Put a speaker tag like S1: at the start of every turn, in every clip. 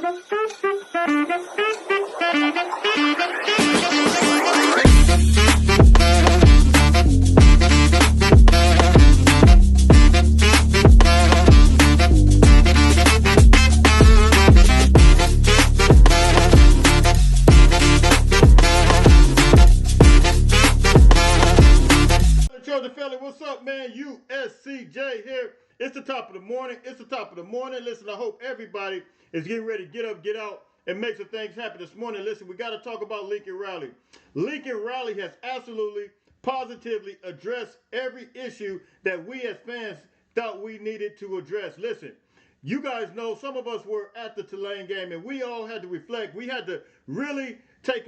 S1: What's up, man? USCJ here. It's the top of the morning. Listen, I hope everybody is getting ready to get up, get out, and make some things happen this morning. Listen, we got to talk about Lincoln Riley. Lincoln Riley has absolutely, positively addressed every issue that we as fans thought we needed to address. Listen, you guys know some of us were at the Tulane game, and we all had to reflect. We had to really take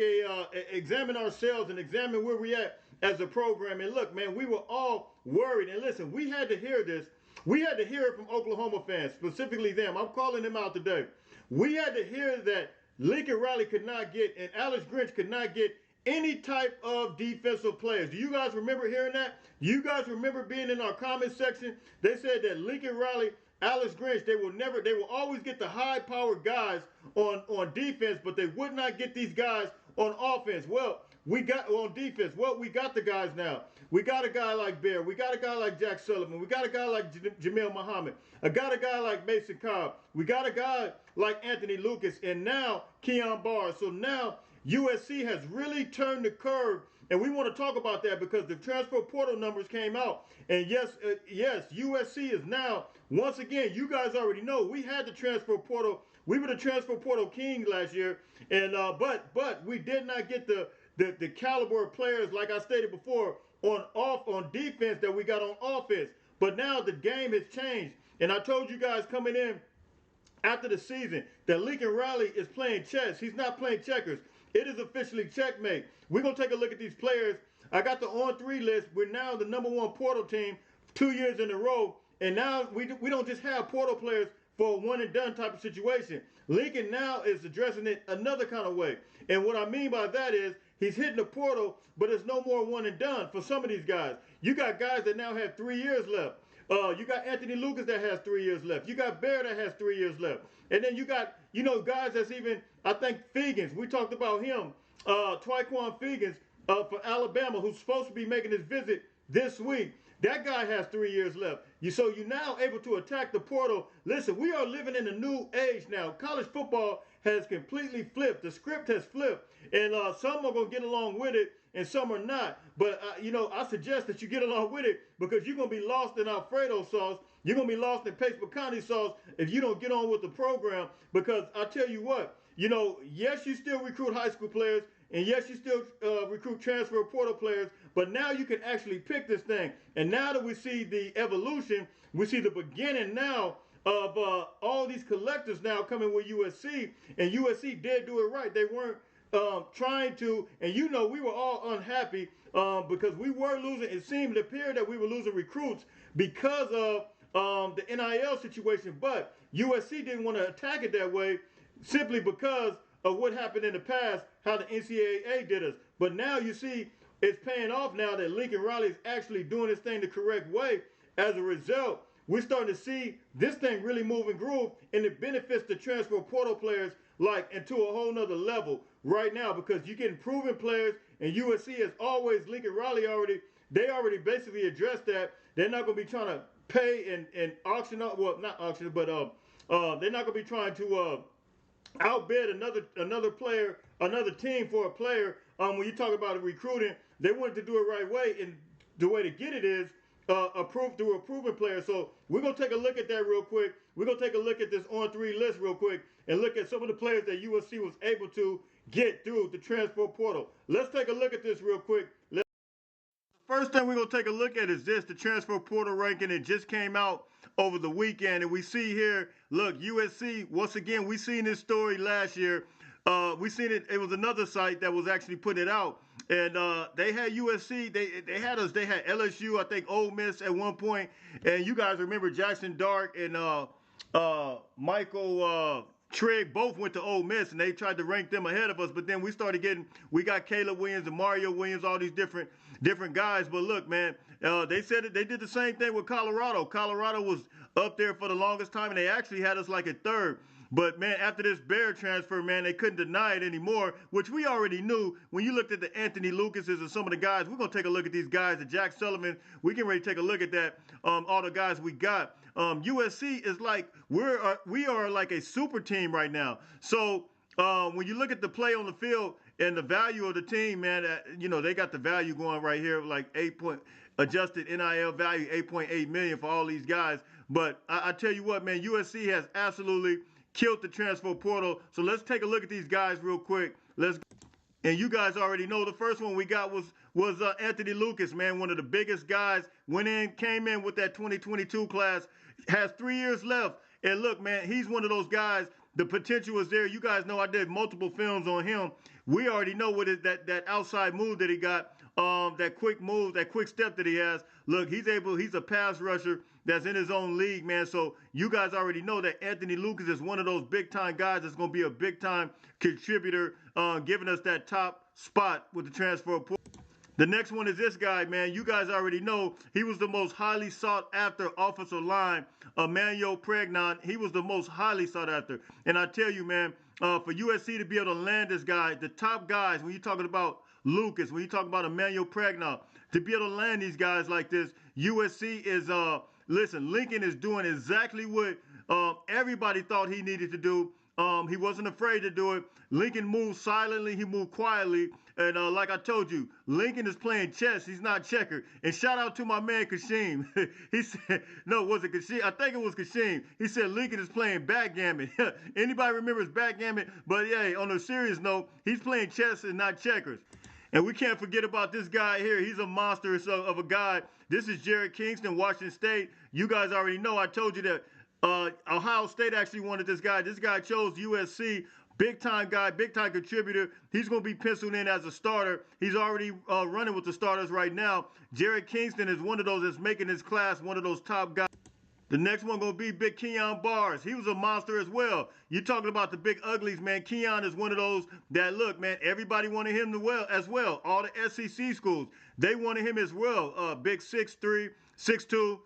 S1: examine ourselves and examine where we at as a program. And look, man, we were all worried. And listen, we had to hear this. We had to hear it from Oklahoma fans, specifically them. I'm calling them out today. We had to hear that Lincoln Riley could not get and Alex Grinch could not get any type of defensive players. Do you guys remember hearing that? Do you guys remember being in our comment section? They said that Lincoln Riley, Alex Grinch, they will always get the high-powered guys on defense, but they would not get these guys on offense. Well, we got on defense. Well, we got the guys now. We got a guy like Bear. We got a guy like Jack Sullivan. We got a guy like Jamil Muhammad. I got a guy like Mason Cobb. We got a guy like Anthony Lucas, and now Keon Barr. So now USC has really turned the curve, and we want to talk about that because the transfer portal numbers came out. And yes, USC is now, once again, you guys already know, we had the transfer portal. We were the transfer portal king last year, and but we did not get the caliber of players, like I stated before, on defense that we got on offense. But now the game has changed, and I told you guys coming in after the season that Lincoln Riley is playing chess. He's not playing checkers. It is officially checkmate. We're going to take a look at these players. I got the on-3 list. We're now the #1 portal team 2 years in a row, and now we don't just have portal players for a one-and-done type of situation. Lincoln now is addressing it another kind of way. And what I mean by that is he's hitting the portal, but it's no more one-and-done for some of these guys. You got guys that now have 3 years left. You got Anthony Lucas that has 3 years left. You got Bear that has 3 years left. And then you got, guys that's even, I think, Fegans. We talked about him, Twyquan Fegans for Alabama, who's supposed to be making his visit this week. That guy has 3 years left. So you're now able to attack the portal. Listen, we are living in a new age now. College football has completely flipped. The script has flipped. And some are going to get along with it and some are not. But, I suggest that you get along with it because you're going to be lost in Alfredo sauce. You're going to be lost in paste picante sauce if you don't get on with the program. Because I tell you what, yes, you still recruit high school players. And yes, you still recruit transfer portal players, but now you can actually pick this thing. And now that we see the evolution, we see the beginning now of all these collectors now coming with USC. And USC did do it right. They weren't trying to, and we were all unhappy because we were losing. It appeared that we were losing recruits because of the NIL situation. But USC didn't want to attack it that way simply because of what happened in the past, how the NCAA did us. But now you see it's paying off now that Lincoln Riley is actually doing this thing the correct way. As a result, we're starting to see this thing really move and groove, and it benefits the transfer portal players into a whole nother level right now because you're getting proven players, and USC has always, Lincoln Riley they already basically addressed that. They're not going to be trying to pay and auction up, well, not auction, but they're not going to be trying to outbid another player, another team for a player. When you talk about recruiting, they wanted to do it right way, and the way to get it is approved through a proven player. So we're gonna take a look at that real quick. We're gonna take a look at this on-3 list real quick and look at some of the players that USC was able to get through the transfer portal. Let's take a look at this real quick. First thing we're going to take a look at is the transfer portal ranking. It just came out over the weekend, and we see here, look, USC, once again, we seen this story last year. We seen it. It was another site that was actually putting it out, and they had USC. They had us. They had LSU. I think Ole Miss at one point, and you guys remember Jackson Dart and Michael Trigg both went to Ole Miss, and they tried to rank them ahead of us. But then we got Caleb Williams and Mario Williams, all these different guys. But look, man, they said they did the same thing with Colorado. Colorado was up there for the longest time, and they actually had us like at third. But man, after this Bear transfer, man, they couldn't deny it anymore, which we already knew. When you looked at the Anthony Lucases and some of the guys, we're gonna take a look at these guys. The Jack Sullivan, we can ready to take a look at that. All the guys we got. USC is like we are like a super team right now. So when you look at the play on the field and the value of the team, man, they got the value going right here, like 8 point adjusted NIL value, 8.8 million for all these guys. But I tell you what, man, USC has absolutely killed the transfer portal. So let's take a look at these guys real quick. And you guys already know the first one we got was Anthony Lucas, man, one of the biggest guys. Came in with that 2022 class, has 3 years left. And look, man, he's one of those guys. The potential is there. You guys know I did multiple films on him. We already know what is that outside move that he got, that quick move, that quick step that he has. Look, he's a pass rusher that's in his own league, man. So you guys already know that Anthony Lucas is one of those big-time guys that's going to be a big-time contributor, giving us that top spot with the transfer portal. The next one is this guy, man. You guys already know he was the most highly sought after offensive line, Emmanuel Pregnon. He was the most highly sought after. And I tell you, man, for USC to be able to land this guy, the top guys, when you're talking about Lucas, when you talk about Emmanuel Pregnon, to be able to land these guys like this, USC is, listen, Lincoln is doing exactly what everybody thought he needed to do. He wasn't afraid to do it. Lincoln moved silently. He moved quietly. And like I told you, Lincoln is playing chess. He's not checker. And shout out to my man, Kashim. He said, no, was it Kashim? I think it was Kashim. He said Lincoln is playing backgammon. Anybody remembers backgammon? But yeah, on a serious note, he's playing chess and not checkers. And we can't forget about this guy here. He's a monster of a guy. This is Jared Kingston, Washington State. You guys already know. I told you that Ohio State actually wanted this guy. This guy chose USC. Big-time guy, big-time contributor. He's going to be penciled in as a starter. He's already running with the starters right now. Jared Kingston is one of those that's making his class one of those top guys. The next one going to be Big Keon Bars. He was a monster as well. You're talking about the big uglies, man. Keon is one of those that, look, man, everybody wanted him as well. All the SEC schools, they wanted him as well. Big 6'3", 6'2",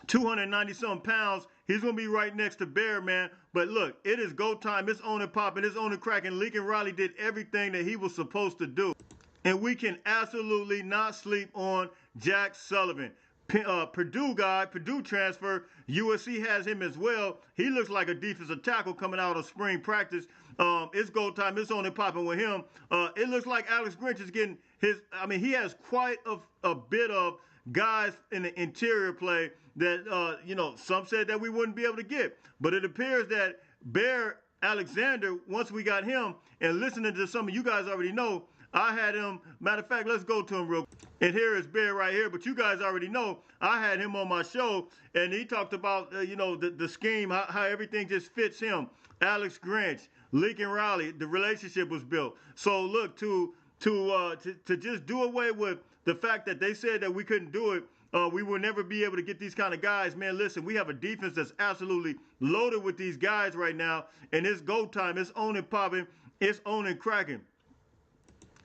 S1: 290-something pounds. He's going to be right next to Bear, man. But look, it is go time. It's on and popping. It's on and cracking. Lincoln Riley did everything that he was supposed to do. And we can absolutely not sleep on Jack Sullivan. Purdue guy, Purdue transfer. USC has him as well. He looks like a defensive tackle coming out of spring practice. It's go time. It's on and popping with him. It looks like Alex Grinch is getting he has quite a bit of guys in the interior play that, some said that we wouldn't be able to get. But it appears that Bear Alexander, once we got him, and listening to some of you guys already know, I had him. Matter of fact, let's go to him real quick. And here is Bear right here. But you guys already know I had him on my show, and he talked about, the scheme, how everything just fits him. Alex Grinch, Lincoln Riley, the relationship was built. So look, to just do away with the fact that they said that we couldn't do it, we will never be able to get these kind of guys. Man, listen, we have a defense that's absolutely loaded with these guys right now, and it's go time. It's on and popping. It's on and cracking.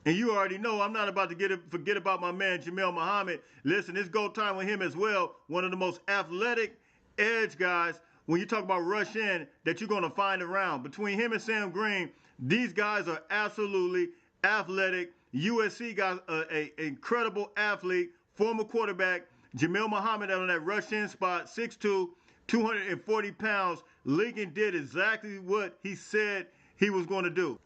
S1: And you already know I'm not about to forget about my man, Jamel Muhammad. Listen, it's go time with him as well. One of the most athletic edge guys, when you talk about rush in, that you're going to find around. Between him and Sam Green, these guys are absolutely athletic. USC got an incredible athlete, former quarterback, Jamel Muhammad on that rush in spot, 6'2", 240 pounds. Lincoln did exactly what he said he was going to do.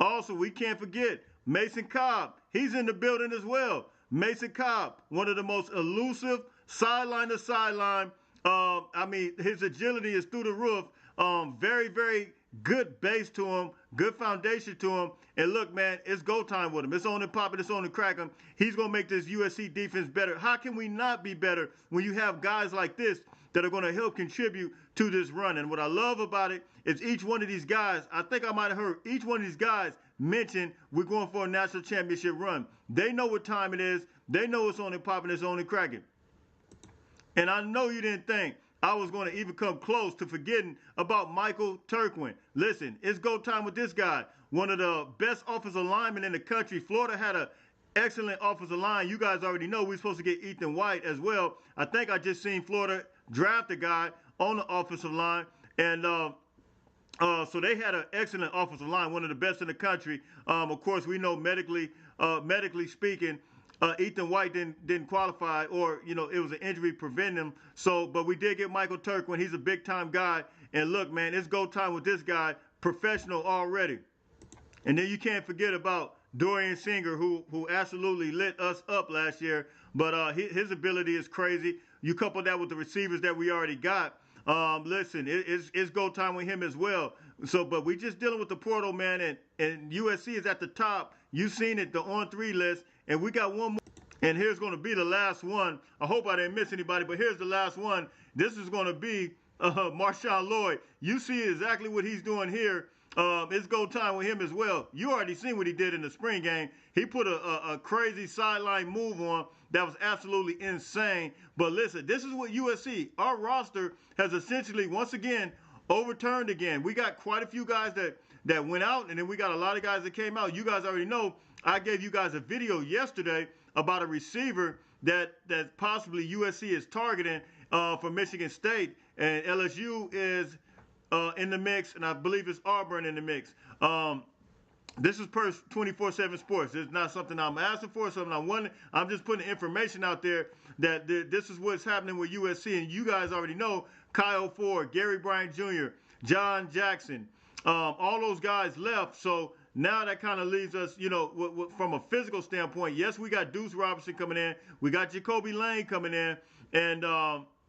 S1: Also, we can't forget Mason Cobb. He's in the building as well. Mason Cobb, one of the most elusive sideline to sideline. His agility is through the roof. Very, very good base to him, good foundation to him. And look, man, it's go time with him. It's on and popping, it's on and cracking. He's going to make this USC defense better. How can we not be better when you have guys like this that are going to help contribute to this run? And what I love about it is each one of these guys, I think I might have heard each one of these guys mention we're going for a national championship run. They know what time it is. They know it's on and popping, it's on and cracking. And I know you didn't think I was going to even come close to forgetting about Michael Turquin. Listen, it's go time with this guy. One of the best offensive linemen in the country. Florida had an excellent offensive line. You guys already know we're supposed to get Ethan White as well. I think I just seen Florida draft a guy on the offensive line. And So they had an excellent offensive line, one of the best in the country. Of course, we know medically speaking, Ethan White didn't qualify, or it was an injury preventing him. So, but we did get Michael Turk when he's a big time guy. And look, man, it's go time with this guy, professional already. And then you can't forget about Dorian Singer, who absolutely lit us up last year. But his ability is crazy. You couple that with the receivers that we already got. Listen, it's go time with him as well. So, but we just dealing with the portal, man, and USC is at the top. You've seen it, the on-3 list, and we got one more. And here's going to be the last one. I hope I didn't miss anybody, but here's the last one. This is going to be Marshawn Lloyd. You see exactly what he's doing here. It's go time with him as well. You already seen what he did in the spring game. He put a crazy sideline move on that was absolutely insane. But listen, this is what USC, our roster has essentially, once again, overturned again. We got quite a few guys that went out, and then we got a lot of guys that came out. You guys already know, I gave you guys a video yesterday about a receiver that possibly USC is targeting for Michigan State, and LSU is in the mix, and I believe it's Auburn in the mix. This is per 24/7 Sports. It's not something I'm asking for, something I'm wanting. I'm just putting information out there that this is what's happening with USC, and you guys already know Kyle Ford, Gary Bryant Jr., John Jackson, all those guys left. So now that kind of leaves us, from a physical standpoint. Yes, we got Deuce Robinson coming in, we got Jacoby Lane coming in, and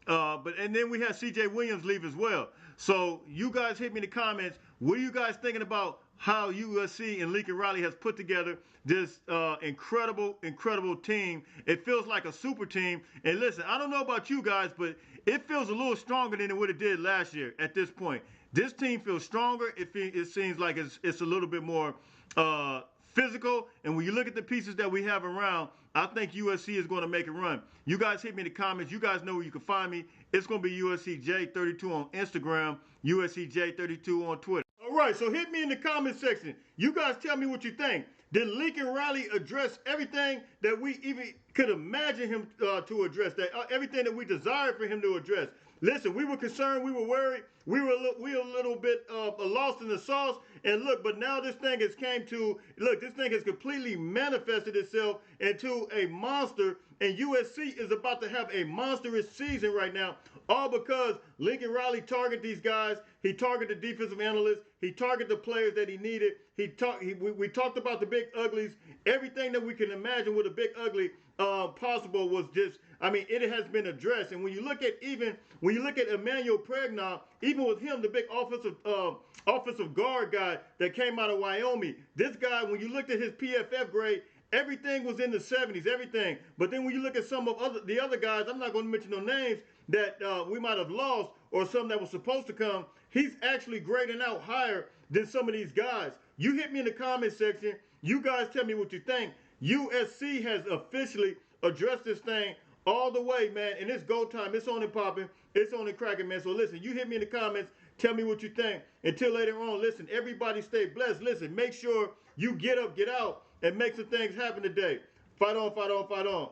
S1: then we have C.J. Williams leave as well. So you guys hit me in the comments. What are you guys thinking about how USC and Lincoln Riley has put together this incredible team? It feels like a super team. And listen, I don't know about you guys, but it feels a little stronger than what it did last year at this point. This team feels stronger. It seems like it's a little bit more physical. And when you look at the pieces that we have around, I think USC is going to make a run. You guys hit me in the comments. You guys know where you can find me. It's going to be USCJ32 on Instagram, USCJ32 on Twitter. All right, so hit me in the comment section. You guys tell me what you think. Did Lincoln Riley address everything that we even could imagine him to address, that everything that we desired for him to address? Listen, we were concerned, we were worried, we were a little bit lost in the sauce, and look, but now this thing has this thing has completely manifested itself into a monster, and USC is about to have a monstrous season right now, all because Lincoln Riley targeted these guys. He targeted the defensive analysts. He targeted the players that he needed. We talked about the big uglies. Everything that we can imagine with a big ugly possible was just, it has been addressed. And when you look at Emmanuel Pregna, even with him, the big offensive guard guy that came out of Wyoming, this guy, when you looked at his PFF grade, everything was in the 70s, everything. But then when you look at some of the other guys, I'm not going to mention no names, that we might have lost, or some that was supposed to come, he's actually grading out higher than some of these guys. You hit me in the comment section. You guys tell me what you think. USC has officially addressed this thing all the way, man, and it's go time. It's on and popping. It's on and cracking, man. So listen, you hit me in the comments. Tell me what you think. Until later on, listen, everybody stay blessed. Listen, make sure you get up, get out, and make some things happen today. Fight on, fight on, fight on.